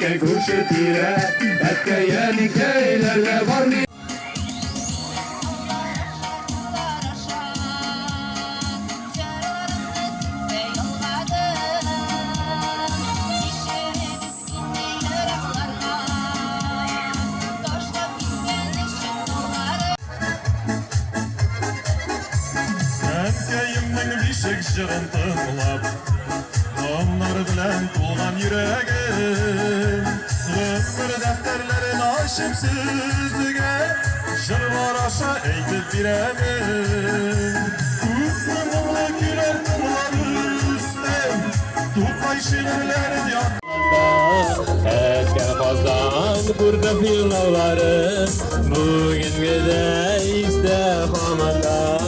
Eke kuşu tire Eke yeni keylerle var mı? Şıkşığın tığlap onlar bilen tuğlan yüreğim ömür defterlerin aşıp süzüge jır var aşa eğitip biremin Kutlarımla güler kumlar üstem Tutmay şiirlerin yanında Etken kazan burada filavları Bugün gide istihamanda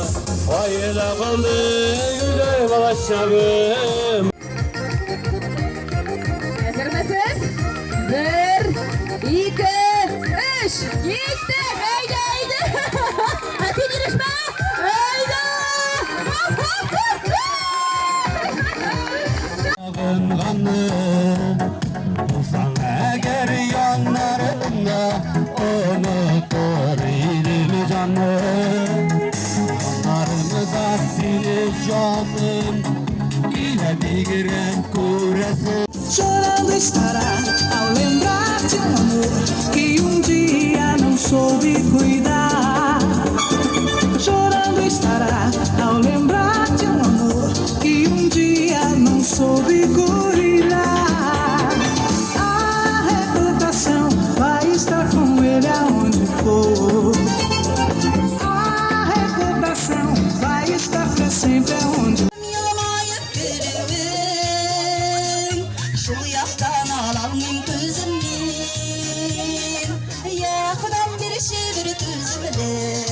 Hayırla kaldı güzel balaşabım. Hazır mısınız? 1, 2, 3, gitti. Haydi haydi. Hadi girişme. Haydi. Olsan eğer yanlarında unutur ilim canım. Yanlarımıza silip canım ile bir giren kurası. Chorando estará ao lembrar de um amor que dia não soube cuidar. Chorando estará ao lembrar de um amor que dia não soube cuidar. A reputação vai estar com ele aonde for. A reputação vai estar pra sempre aonde for. Şu yaktan alalım gözümden Yakından bir şiir tüzmedik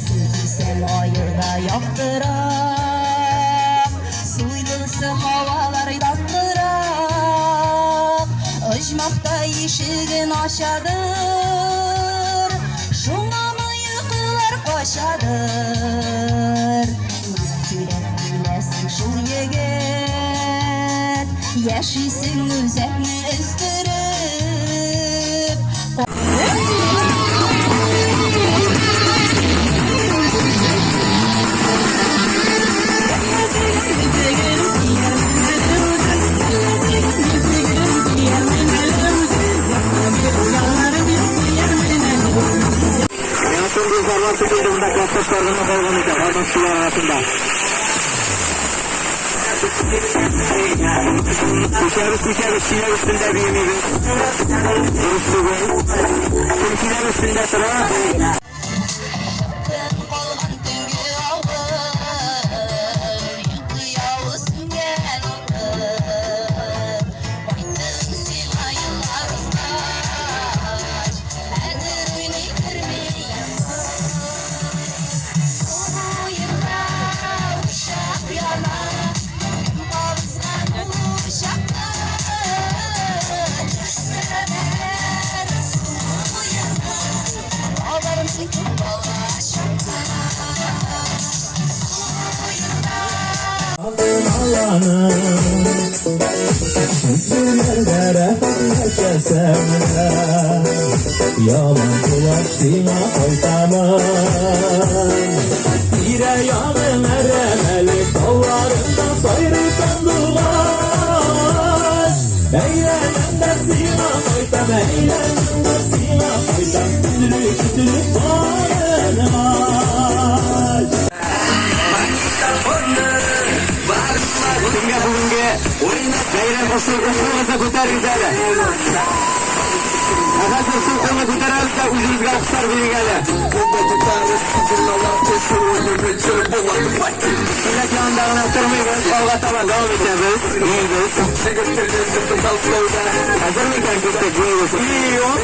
Sevsem ayırda yaktırak Suydulsa havalardan bırak Acmakta işigin aşadır Şuna mı yıkılar koşadır Tülep bilesin şu yigit Yaşaysın üzerine üzdürüp Yansın zarlar çekildiğinde yaklaşlarına kavganıydı. Pardon sular arasında. Düşeriz çiğler üstünde büyümüyoruz. Uruslu Bey. Türkiye'ler üstünde sıra. Yaman kulak sina oytaman Yine yanın eremelik dallarında sayrısan duvar Eğlenenden sina oytam Eğlenenden sina oytam Kütülük kütülük soğanın var Bugünkü oyunda bayram koşulmasa kurtar güzel Hazır sultanı kurtaralım da ucuz kalkışlar bir gele. İlaç yanından attırmayın, kavga taban devam edeceğiz. İyiyiz. Hazır mıyken gittik, iyiyiz. İyi yok.